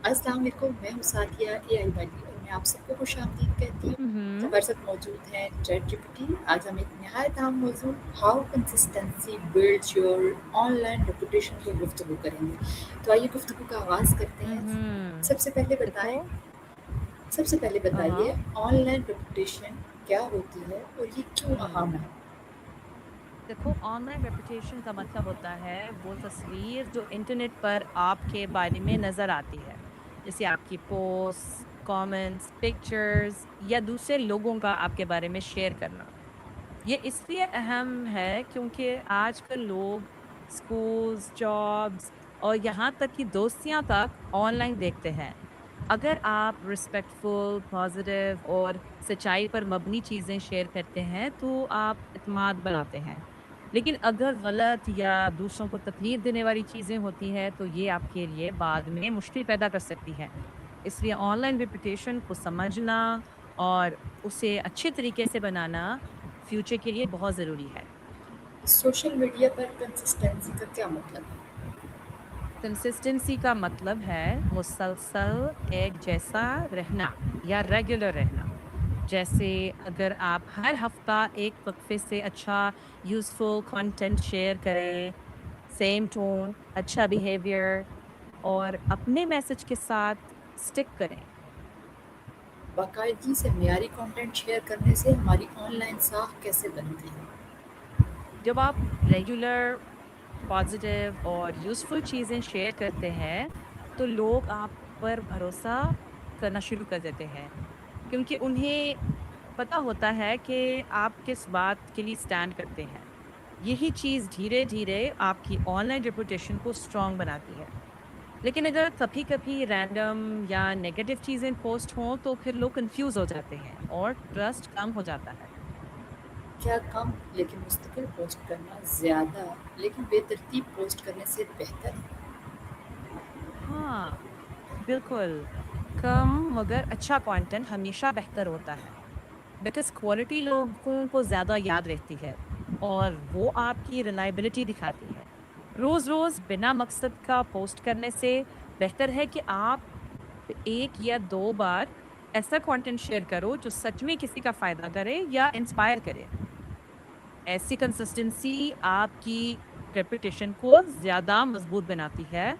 अस्सलाम वालेकुम, मैं हूँ सादिया एआई वाली और मैं आप सबको खुशामदीद कहती हूँ। हम्म। हमारे साथ मौजूद हैं चैट जीपीटी। आज हम एक नहायत अहम मौजू how consistency builds your online reputation पर गुफ्तगू करेंगे। तो आइए गुफ्तगू का आगाज़ करते हैं। हम्म। सबसे पहले देखो। बताएं सबसे पहले हाँ। बताइए ऑनलाइन रेपुटेशन क्या होती है और ये क्यों अहम हम्म। है? देखो, ऑनलाइन रेपुटेशन का मतलब होता है वो तस्वीर जो इंटरनेट पर आपके बारे में नजर आती है, जैसे आपकी पोस्ट, कमेंट्स, पिक्चर्स या दूसरे लोगों का आपके बारे में शेयर करना। ये इसलिए अहम है क्योंकि आजकल लोग स्कूल्स, जॉब्स और यहाँ तक कि दोस्तियां तक ऑनलाइन देखते हैं। अगर आप रिस्पेक्टफुल, पॉजिटिव और सच्चाई पर मबनी चीज़ें शेयर करते हैं, तो आप इत्मीनान बनाते हैं। लेकिन अगर गलत या दूसरों को तकलीफ देने वाली चीज़ें होती हैं, तो ये आपके लिए बाद में मुश्किल पैदा कर सकती है। इसलिए ऑनलाइन रेपुटेशन को समझना और उसे अच्छे तरीके से बनाना फ्यूचर के लिए बहुत ज़रूरी है। सोशल मीडिया पर कंसिस्टेंसी का क्या मतलब है? कंसिस्टेंसी का मतलब है मुसलसल एक जैसा रहना या रेगुलर रहना। जैसे अगर आप हर हफ्ता एक वक्फे से अच्छा यूज़फुल कंटेंट शेयर करें, सेम टोन, अच्छा बिहेवियर और अपने मैसेज के साथ स्टिक करें। बाकायदगी से मेयारी कंटेंट शेयर करने से हमारी ऑनलाइन साख कैसे बनती है? जब आप रेगुलर, पॉजिटिव और यूज़फुल चीज़ें शेयर करते हैं, तो लोग आप पर भरोसा करना शुरू कर देते हैं, क्योंकि उन्हें पता होता है कि आप किस बात के लिए स्टैंड करते हैं। यही चीज़ धीरे-धीरे आपकी ऑनलाइन रेपुटेशन को स्ट्रॉन्ग बनाती है। लेकिन अगर कभी-कभी रैंडम या नेगेटिव चीज़ें पोस्ट हों, तो फिर लोग कन्फ्यूज़ हो जाते हैं और ट्रस्ट कम हो जाता है। क्या कम लेकिन मुस्तकिल पोस्ट करना ज़्यादा लेकिन बेतरतीब पोस्ट करने से बेहतर है? हाँ, बिल्कुल। कम मगर अच्छा कंटेंट हमेशा बेहतर होता है। बिकॉज़ क्वालिटी लोगों को ज़्यादा याद रहती है और वो आपकी रिलायबिलिटी दिखाती है। रोज़-रोज़ बिना मकसद का पोस्ट करने से बेहतर है कि आप 1 या 2 बार ऐसा कंटेंट शेयर करो जो सच में किसी का फ़ायदा करे या इंस्पायर करे। ऐसी कंसिस्टेंसी आपकी रेपुटेशन को ज़्यादा मज़बूत बनाती है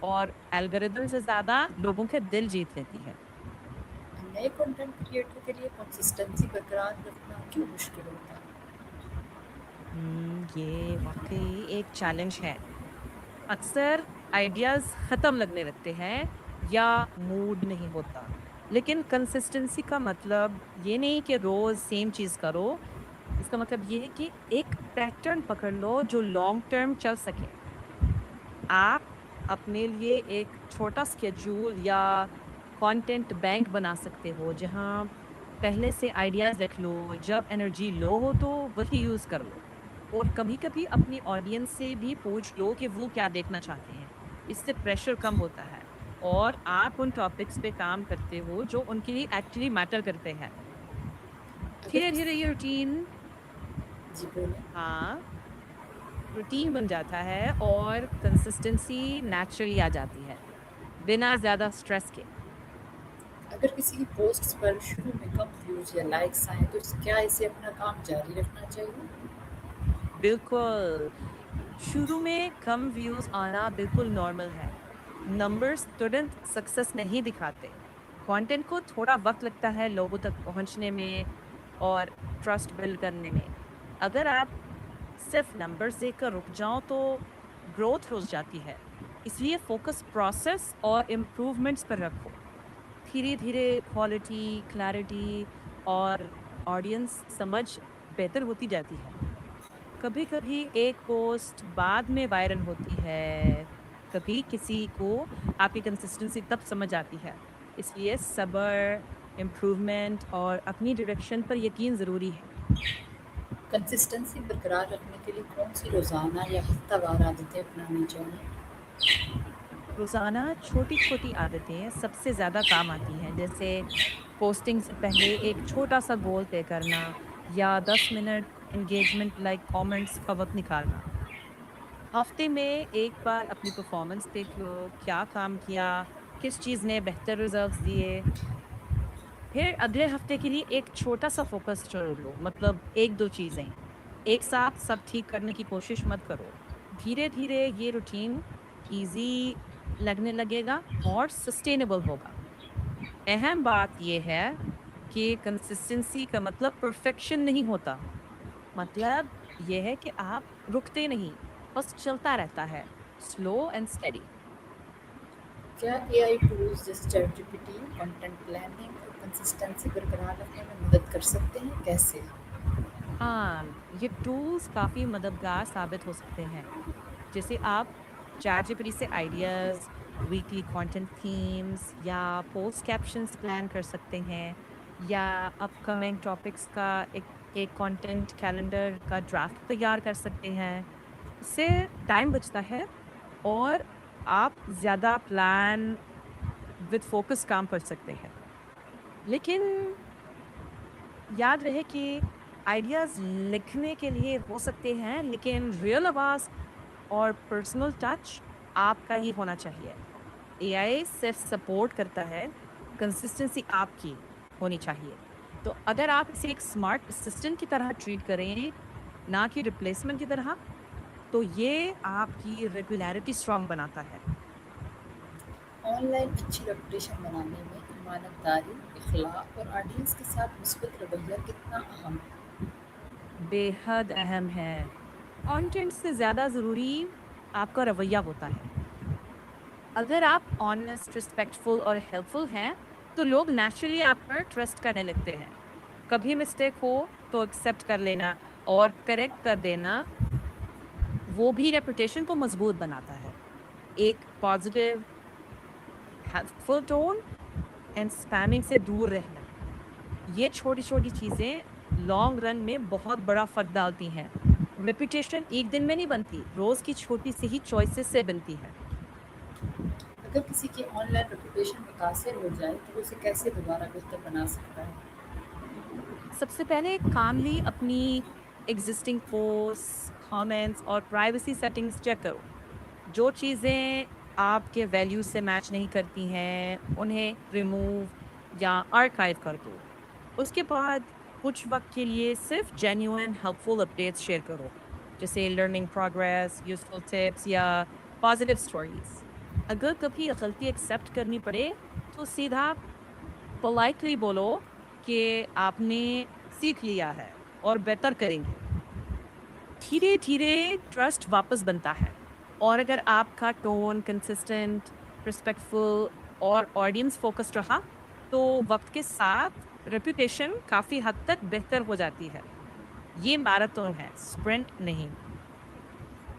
और एल्गोरिदम से ज़्यादा लोगों के दिल जीत लेती है। नए कंटेंट क्रिएटर के लिए कंसिस्टेंसी बरकरार रखना क्यों मुश्किल होता है? ये वाक़ई एक चैलेंज है। अक्सर आइडियाज़ ख़त्म लगने लगते हैं या मूड नहीं होता। लेकिन कंसिस्टेंसी का मतलब ये नहीं कि रोज़ सेम चीज़ करो। इसका मतलब ये है कि एक पैटर्न पकड़ लो जो लॉन्ग टर्म चल सके। आप अपने लिए एक छोटा स्केड्यूल या कंटेंट बैंक बना सकते हो, जहाँ पहले से आइडियाज़ रख लो, जब एनर्जी लो हो तो वही यूज़ कर लो। और कभी-कभी अपनी ऑडियंस से भी पूछ लो कि वो क्या देखना चाहते हैं। इससे प्रेशर कम होता है और आप उन टॉपिक्स पे काम करते हो जो उनके लिए एक्चुअली मैटर करते हैं। अगर धीरे-धीरे ये किसी रूटीन जी बोलें। हाँ, रूटीन बन जाता है और कंसिस्टेंसी नेचुरली आ जाती है, बिना ज़्यादा स्ट्रेस के। अगर किसी की पोस्ट्स पर शुरू में कम व्यूज़ या लाइक्स आएँ तो क्या इसे अपना काम जारी रखना चाहिए? बिल्कुल, शुरू में कम व्यूज़ आना बिल्कुल नॉर्मल है। नंबर्स तुरंत सक्सेस नहीं दिखाते। कंटेंट को थोड़ा वक़्त लगता है लोगों तक पहुँचने में और ट्रस्ट बिल्ड करने में। अगर आप सिर्फ़ नंबर्स देखकर रुक जाओ तो ग्रोथ रुक जाती है। इसलिए फ़ोकस प्रोसेस और इम्प्रूवमेंट्स पर रखो। धीरे-धीरे क्वालिटी, क्लैरिटी और ऑडियंस समझ बेहतर होती जाती है। कभी-कभी एक पोस्ट बाद में वायरल होती है, कभी किसी को आपकी कंसिस्टेंसी तब समझ आती है। इसलिए सब्र, इम्प्रूवमेंट और अपनी डायरेक्शन पर यकीन ज़रूरी है। कंसिस्टेंसी बरकरार रखने के लिए कौन सी रोज़ाना या हफ्तावार आदतें अपनानी चाहिए? रोज़ाना छोटी-छोटी आदतें सबसे ज़्यादा काम आती हैं, जैसे पोस्टिंग से पहले एक छोटा-सा गोल तय करना या 10 मिनट एंगेजमेंट लाइक कमेंट्स का वक़्त निकालना। हफ्ते में एक बार अपनी परफॉर्मेंस देख लो, क्या काम किया किस चीज़ ने बेहतर रिजल्ट्स दिए। फिर अगले हफ्ते के लिए एक छोटा सा फोकस चुन लो, मतलब 1-2 चीज़ें। एक साथ सब ठीक करने की कोशिश मत करो। धीरे-धीरे ये रूटीन ईज़ी लगने लगेगा और सस्टेनेबल होगा। अहम बात ये है कि कंसिस्टेंसी का मतलब परफेक्शन नहीं होता। मतलब ये है कि आप रुकते नहीं, बस चलता रहता है, स्लो एंड स्टेडी। क्या एआई टूल्स जैसे चैटजीपीटी कंटेंट प्लानिंग और कंसिस्टेंसी बरकरार रखने में मदद कर सकते हैं? कैसे? हाँ, ये टूल्स काफ़ी मददगार साबित हो सकते हैं। जैसे आप चैटजीपीटी से आइडियाज़, वीकली कंटेंट थीम्स या पोस्ट कैप्शंस प्लान कर सकते हैं, या अपकमिंग टॉपिक्स का एक एक कंटेंट कैलेंडर का ड्राफ्ट तैयार कर सकते हैं। इससे टाइम बचता है और आप ज़्यादा प्लान विद फोकस काम कर सकते हैं। लेकिन याद रहे कि आइडियाज़ लिखने के लिए हो सकते हैं, लेकिन रियल आवाज़ और पर्सनल टच आपका ही होना चाहिए। एआई सिर्फ सपोर्ट करता है, कंसिस्टेंसी आपकी होनी चाहिए। तो अगर आप इसे एक स्मार्ट असिस्टेंट की तरह ट्रीट करें, ना कि रिप्लेसमेंट की तरह, तो ये आपकी रेगुलैरिटी स्ट्रांग बनाता है। ऑनलाइन अच्छी रेपुटेशन बनाने में ईमानदारी, इखलाक और ऑडियंस के साथ मुस्बत रवैया कितना अहम है? बेहद अहम है। कंटेंट से ज़्यादा ज़रूरी आपका रवैया होता है। अगर आप ऑनेस्ट, रिस्पेक्टफुल और हेल्पफुल हैं, तो लोग नेचुरली आप पर ट्रस्ट करने लगते हैं। कभी मिस्टेक हो तो एक्सेप्ट कर लेना और करेक्ट कर देना, वो भी रेपुटेशन को मजबूत बनाता है। एक positive, helpful tone and spamming से दूर रहना, ये छोटी-छोटी चीज़ें लॉन्ग रन में बहुत बड़ा फ़र्क डालती हैं। रेपुटेशन एक दिन में नहीं बनती, रोज़ की छोटी सी ही चॉइसेस से बनती है। अगर किसी की ऑनलाइन रेपुटेशन मुतासिर हो जाए तो वो उसे कैसे दोबारा बेहतर बना सकता है? सबसे पहले कामली अपनी एग्जिस्टिंग पोस्ट, कमेंट्स और प्राइवेसी सेटिंग्स चेक करो। जो चीज़ें आपके वैल्यूज से मैच नहीं करती हैं, उन्हें रिमूव या आर्काइव कर दो। उसके बाद कुछ वक्त के लिए सिर्फ जेन्युइन हेल्पफुल अपडेट्स शेयर करो, जैसे लर्निंग प्रोग्रेस, यूजफुल टिप्स या पॉजिटिव स्टोरीज। अगर कभी गलती एक्सेप्ट करनी पड़े, तो सीधा पोलाइटली बोलो कि आपने सीख लिया है और बेहतर करेंगे। धीरे धीरे ट्रस्ट वापस बनता है, और अगर आपका टोन कंसिस्टेंट, रिस्पेक्टफुल और ऑडियंस फोकस्ड रहा, तो वक्त के साथ रेपुटेशन काफी हद तक बेहतर हो जाती है। ये मैराथन है, स्प्रिंट नहीं।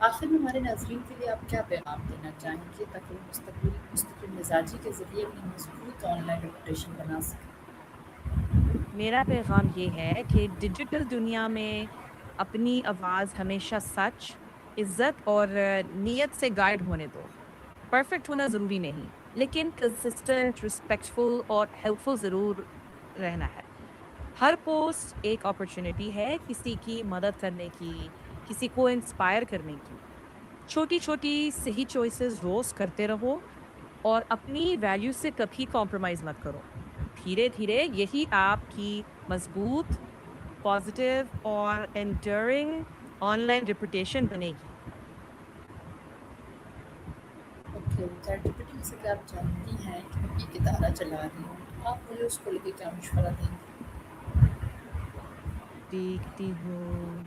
आखिर में हमारे नाज़रीन के लिए आप क्या पैगाम देना चाहेंगे ताकि वो मुस्तकिल मिजाजी के ज़रिए अपनी मजबूत ऑनलाइन रेपुटेशन बना सकें? मेरा पैगाम ये है कि डिजिटल दुनिया में अपनी आवाज़ हमेशा सच, इज्जत और नीयत से गाइड होने दो। परफेक्ट होना ज़रूरी नहीं, लेकिन कंसिस्टेंट, रिस्पेक्टफुल और हेल्पफुल ज़रूर रहना है। हर पोस्ट एक अपॉर्चुनिटी है किसी की मदद करने की, किसी को इंस्पायर करने की। छोटी-छोटी सही चॉइसेस रोज़ करते रहो और अपनी वैल्यू से कभी कॉम्प्रोमाइज़ मत करो। धीरे-धीरे यही आपकी मज़बूत, पॉज़िटिव और एंड्यूरिंग ऑनलाइन रेपुटेशन बनेगी। ओके, चैटजीपीटी जैसे कि आप जानती हैं कि मैं एक इदारा चला रही हूँ, तो आप मुझे उसको लेके क्या मशवरा देंगे? देखती हूँ।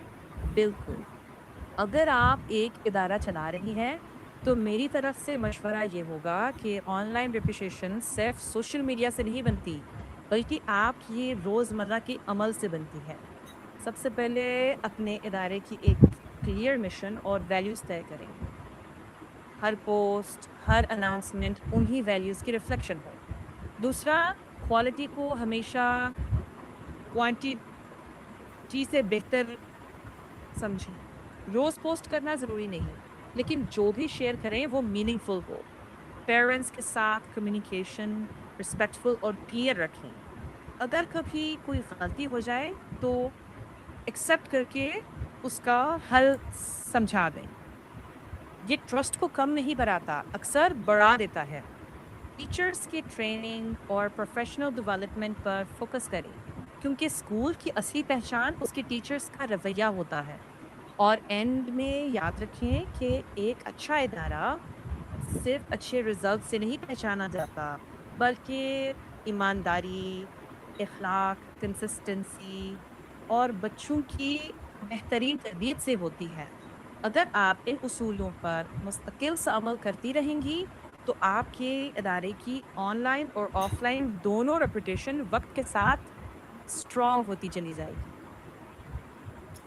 बिल्कुल। अगर आप एक इदारा चला रही हैं, तो मेरी तरफ से मशवरा ये होगा कि ऑनलाइन रेपुटेशन सिर्फ सोशल मीडिया से नहीं बनती, बल्कि आपकी रोज़मर्रा के अमल से बनती है। सबसे पहले अपने इदारे की एक क्लियर मिशन और वैल्यूज़ तय करें। हर पोस्ट, हर अनाउंसमेंट उन्हीं वैल्यूज़ की रिफ्लेक्शन हो। दूसरा, क्वालिटी को हमेशा क्वांटिटी से बेहतर समझें। रोज़ पोस्ट करना ज़रूरी नहीं, लेकिन जो भी शेयर करें वो मीनिंगफुल हो। पेरेंट्स के साथ कम्युनिकेशन रिस्पेक्टफुल और क्लियर रखें। अगर कभी कोई गलती हो जाए, तो एक्सेप्ट करके उसका हल समझा दें। ये ट्रस्ट को कम नहीं बढ़ाता, अक्सर बढ़ा देता है। टीचर्स की ट्रेनिंग और प्रोफेशनल डेवलपमेंट पर फोकस करें क्योंकि स्कूल की असली पहचान उसके टीचर्स का रवैया होता है और एंड में याद रखें कि एक अच्छा इदारा सिर्फ अच्छे रिजल्ट से नहीं पहचाना जाता बल्कि ईमानदारी, इखलाक, कंसिस्टेंसी और बच्चों की बेहतरीन तरबियत से होती है। अगर आप इन उसूलों पर मुस्तकिल से अमल करती रहेंगी तो आपके इदारे की ऑनलाइन और ऑफलाइन दोनों रेपुटेशन वक्त के साथ स्ट्रांग होती चली जाएगी।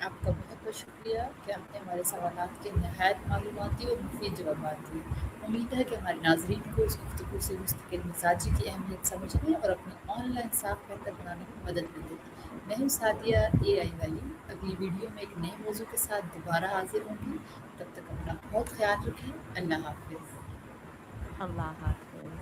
आपका बहुत-बहुत शुक्रिया कि आपने हमारे सवालात के निहायत मालूमाती और मुफीद जवाबात दिए। उम्मीद है कि हमारे नाज़रीन को इस गुफ्तगू से मुस्तकिल मिज़ाजी की अहमियत समझने और अपनी ऑनलाइन साख बेहतर बनाने में मदद मिलेगी। मैं हूँ सादिया एआई वाली। अगली वीडियो में एक नए मौज़ू के साथ दोबारा हाज़िर होंगी। तब तक अपना बहुत ख़्याल रखें। अल्लाह हाफ़िज़। अल्लाह हाफ़िज़।